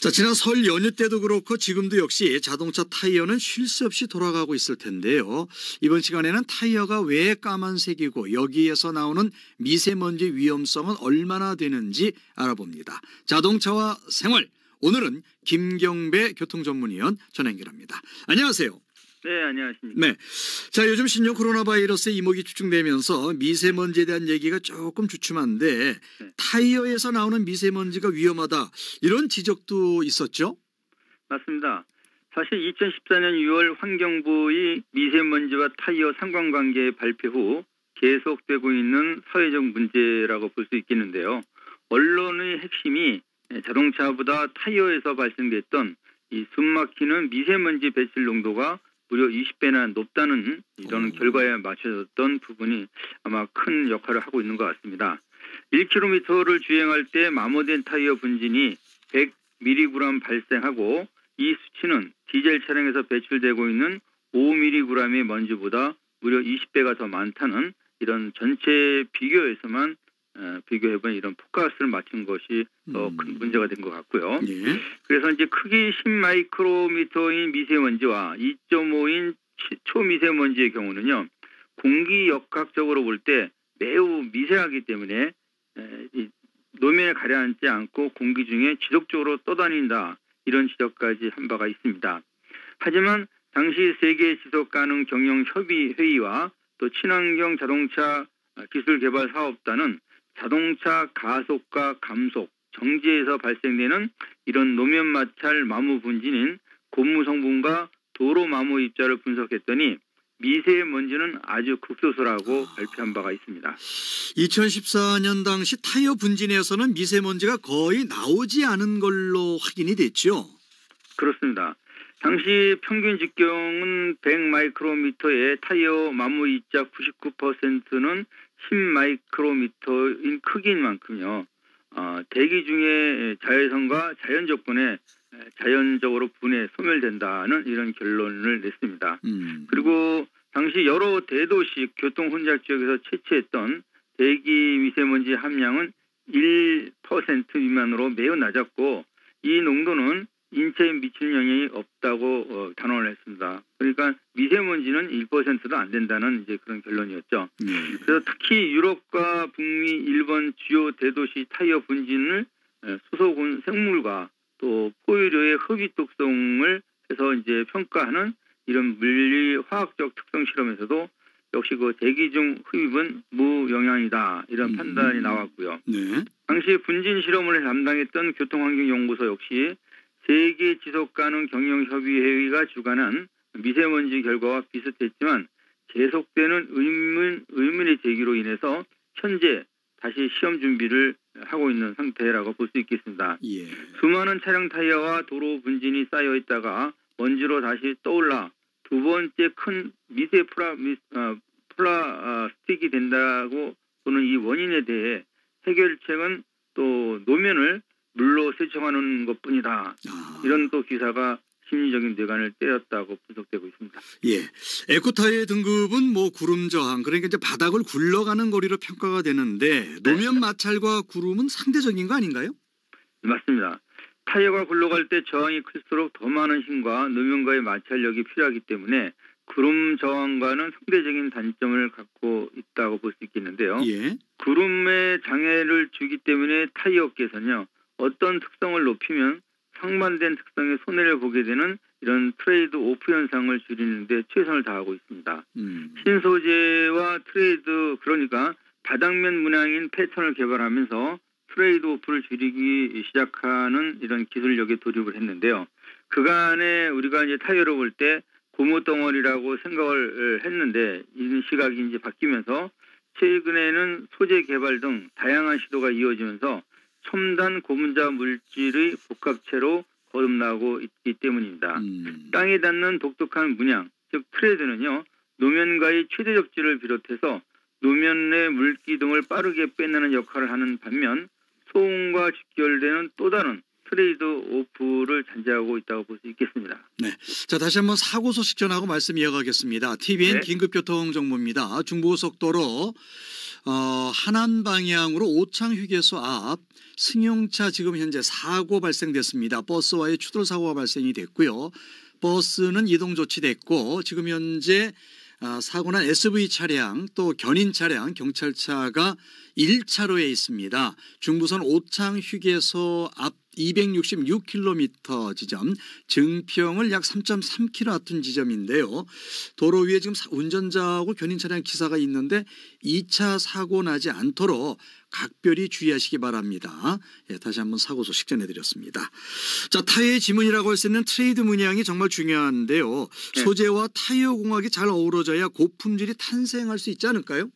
자, 지난 설 연휴 때도 그렇고 지금도 역시 자동차 타이어는 쉴 새 없이 돌아가고 있을 텐데요. 이번 시간에는 타이어가 왜 까만색이고 여기에서 나오는 미세먼지 위험성은 얼마나 되는지 알아봅니다. 자동차와 생활, 오늘은 김경배 교통전문위원 전화 연결합니다. 안녕하세요. 네, 안녕하십니까. 네. 자, 요즘 신종 코로나 바이러스의 이목이 집중되면서 미세먼지에 대한 얘기가 조금 주춤한데 타이어에서 나오는 미세먼지가 위험하다 이런 지적도 있었죠? 맞습니다. 사실 2014년 6월 환경부의 미세먼지와 타이어 상관관계 발표 후 계속되고 있는 사회적 문제라고 볼 수 있겠는데요. 언론의 핵심이 자동차보다 타이어에서 발생됐던 이 숨막히는 미세먼지 배출 농도가 무려 20배나 높다는 이런 결과에 맞춰졌던 부분이 아마 큰 역할을 하고 있는 것 같습니다. 1km를 주행할 때 마모된 타이어 분진이 100mg 발생하고 이 수치는 디젤 차량에서 배출되고 있는 5mg의 먼지보다 무려 20배가 더 많다는 이런 전체 비교에서만 비교해본 이런 포커스를 맞춘 것이 더 큰 문제가 된 것 같고요. 예. 그래서 이제 크기 10마이크로미터인 미세먼지와 2.5인 초미세먼지의 경우는요, 공기 역학적으로 볼 때 매우 미세하기 때문에 노면에 가라앉지 않고 공기 중에 지속적으로 떠다닌다 이런 지적까지 한 바가 있습니다. 하지만 당시 세계 지속 가능 경영 협의 회의와 또 친환경 자동차 기술 개발 사업단은 자동차 가속과 감속, 정지에서 발생되는 이런 노면 마찰 마모 분진인 고무 성분과 도로 마모 입자를 분석했더니 미세먼지는 아주 극소수라고 발표한 바가 있습니다. 2014년 당시 타이어 분진에서는 미세먼지가 거의 나오지 않은 걸로 확인이 됐죠? 그렇습니다. 당시 평균 직경은 100마이크로미터의 타이어 마모 입자 99%는 10마이크로미터인 크기인 만큼요. 대기 중에 자외선과 자연 조건에 자연적으로 분해, 소멸된다는 이런 결론을 냈습니다. 그리고 당시 여러 대도시 교통 혼잡 지역에서 채취했던 대기 미세먼지 함량은 1% 미만으로 매우 낮았고 이 농도는 인체에 미치는 영향이 없다고 단언을 했습니다. 그러니까 미세먼지는 1%도 안 된다는 이제 그런 결론이었죠. 그래서 특히 유럽과 북미, 일본 주요 대도시 타이어 분진을 수소군 생물과 또 포유류의 흡입 독성을 해서 이제 평가하는 이런 물리 화학적 특성 실험에서도 역시 그 대기 중 흡입은 무영향이다 이런 판단이 나왔고요. 네. 당시 분진 실험을 담당했던 교통환경연구소 역시 세계 지속가능 경영협의회의가 주관한 미세먼지 결과와 비슷했지만 계속되는 의문의 제기로 인해서 현재 다시 시험 준비를 하고 있는 상태라고 볼 수 있겠습니다. 예. 수많은 차량 타이어와 도로 분진이 쌓여 있다가 먼지로 다시 떠올라 두 번째 큰 미세 플라스틱이 된다고 보는 이 원인에 대해 해결책은 또 노면을 물로 세척하는 것뿐이다. 이런 또 기사가 심리적인 뇌관을 때렸다고 분석되고 있습니다. 예. 에코타이어 등급은 뭐 구름 저항, 그러니까 이제 바닥을 굴러가는 거리로 평가가 되는데 노면 마찰과 구름은 상대적인 거 아닌가요? 맞습니다. 타이어가 굴러갈 때 저항이 클수록 더 많은 힘과 노면과의 마찰력이 필요하기 때문에 구름 저항과는 상대적인 단점을 갖고 있다고 볼 수 있겠는데요. 예. 구름에 장애를 주기 때문에 타이어 업계에서는요. 어떤 특성을 높이면 상반된 특성의 손해를 보게 되는 이런 트레이드 오프 현상을 줄이는 데 최선을 다하고 있습니다. 신소재와 트레이드 그러니까 바닥면 문양인 패턴을 개발하면서 트레이드 오프를 줄이기 시작하는 이런 기술력에 돌입을 했는데요. 그간에 우리가 이제 타이어를 볼 때 고무 덩어리라고 생각을 했는데 이 시각이 이제 바뀌면서 최근에는 소재 개발 등 다양한 시도가 이어지면서 첨단 고분자 물질의 복합체로 거듭나고 있기 때문입니다. 땅에 닿는 독특한 문양, 즉 트레드는요. 노면과의 최대 접지를 비롯해서 노면의 물기 등을 빠르게 빼내는 역할을 하는 반면 소음과 직결되는 또 다른 트레이드 오프를 잔재하고 있다고 볼 수 있겠습니다. 네. 자, 다시 한번 사고 소식 전하고 말씀 이어가겠습니다. TVN 네. 긴급교통 정보입니다. 중부고속도로 하남 방향으로 오창 휴게소 앞 승용차 지금 현재 사고 발생됐습니다. 버스와의 추돌 사고가 발생이 됐고요. 버스는 이동 조치됐고 지금 현재 사고 난 SV 차량 또 견인 차량 경찰차가 1차로에 있습니다. 중부선 오창 휴게소 앞 266km 지점 증평을 약 3.3km 앞둔 지점인데요. 도로 위에 지금 운전자하고 견인 차량 기사가 있는데 2차 사고 나지 않도록 각별히 주의하시기 바랍니다. 예, 다시 한번 사고 소식 전해드렸습니다. 자, 타이어의 지문이라고 할 수 있는 트레이드 문양이 정말 중요한데요. 네. 소재와 타이어 공학이 잘 어우러져야 고품질이 탄생할 수 있지 않을까요?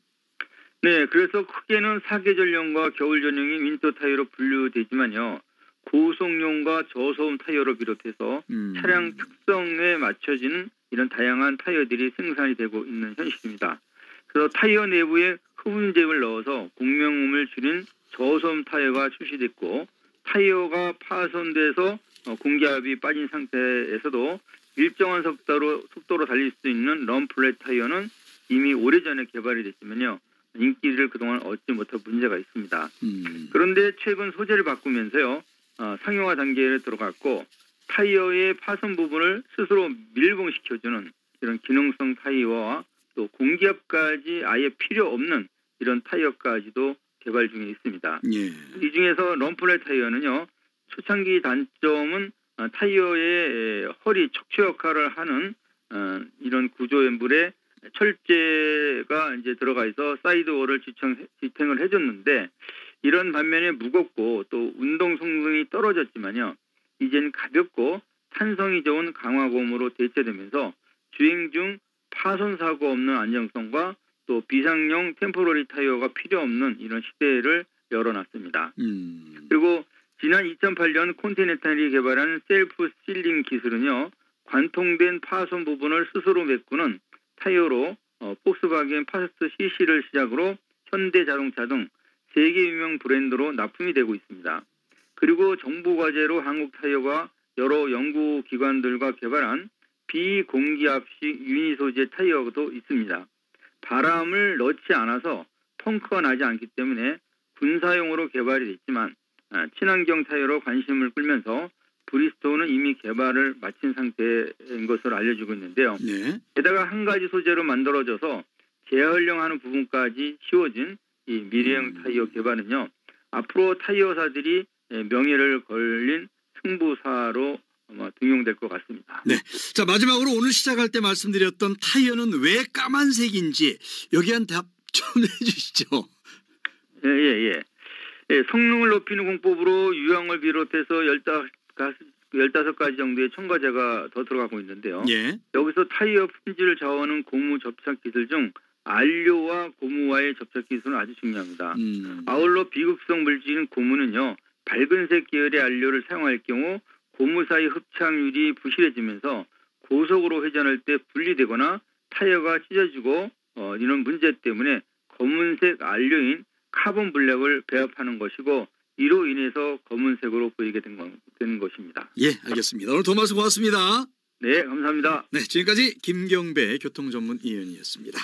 네, 그래서 크게는 사계절용과 겨울전용이 윈터 타이어로 분류되지만요. 고속용과 저소음 타이어를 비롯해서 차량 특성에 맞춰지는 이런 다양한 타이어들이 생산이 되고 있는 현실입니다. 그래서 타이어 내부에 흡음재를 넣어서 공명음을 줄인 저소음 타이어가 출시됐고 타이어가 파손돼서 공기압이 빠진 상태에서도 일정한 속도로 달릴 수 있는 럼플렛 타이어는 이미 오래전에 개발이 됐지만요. 인기를 그동안 얻지 못한 문제가 있습니다. 그런데 최근 소재를 바꾸면서요. 상용화 단계에 들어갔고 타이어의 파손 부분을 스스로 밀봉시켜주는 이런 기능성 타이어와 또 공기압까지 아예 필요 없는 이런 타이어까지도 개발 중에 있습니다. 예. 이 중에서 럼플렛 타이어는요. 초창기 단점은 타이어의 허리 척추 역할을 하는 이런 구조엠블에 철제가 이제 들어가 있어 사이드워를 지탱을 해줬는데 이런 반면에 무겁고 또 운동 성능이 떨어졌지만요. 이젠 가볍고 탄성이 좋은 강화고무로 대체되면서 주행 중 파손 사고 없는 안정성과 또 비상용 템포러리 타이어가 필요 없는 이런 시대를 열어놨습니다. 그리고 지난 2008년 콘티넨탈이 개발한 셀프 실링 기술은요. 관통된 파손 부분을 스스로 메꾸는 타이어로 폭스바겐 파스트 CC를 시작으로 현대자동차 등 세계 유명 브랜드로 납품이 되고 있습니다. 그리고 정부 과제로 한국 타이어가 여러 연구기관들과 개발한 비공기압식 유니 소재 타이어도 있습니다. 바람을 넣지 않아서 펑크가 나지 않기 때문에 군사용으로 개발이 됐지만 친환경 타이어로 관심을 끌면서 브리스톨은 이미 개발을 마친 상태인 것으로 알려지고 있는데요. 네. 게다가 한 가지 소재로 만들어져서 재활용하는 부분까지 씌워진 이 미래형 타이어 개발은요. 앞으로 타이어사들이 명예를 걸린 승부사로 아마 등용될 것 같습니다. 네. 자, 마지막으로 오늘 시작할 때 말씀드렸던 타이어는 왜 까만색인지 여기에 한 답 좀 해주시죠. 예. 성능을 높이는 공법으로 유황을 비롯해서 15가지 정도의 첨가제가 더 들어가고 있는데요. 예. 여기서 타이어 품질을 좌우하는 고무 접착 기술 중 안료와 고무와의 접착 기술은 아주 중요합니다. 아울러 비극성 물질인 고무는요. 밝은색 계열의 안료를 사용할 경우 고무 사이 흡착률이 부실해지면서 고속으로 회전할 때 분리되거나 타이어가 찢어지고 이런 문제 때문에 검은색 안료인 카본 블랙을 배합하는 것이고 이로 인해서 검은색으로 보이게 되는 것입니다. 예, 알겠습니다. 오늘 도움 말씀 고맙습니다. 네, 감사합니다. 네, 지금까지 김경배 교통전문위원이었습니다.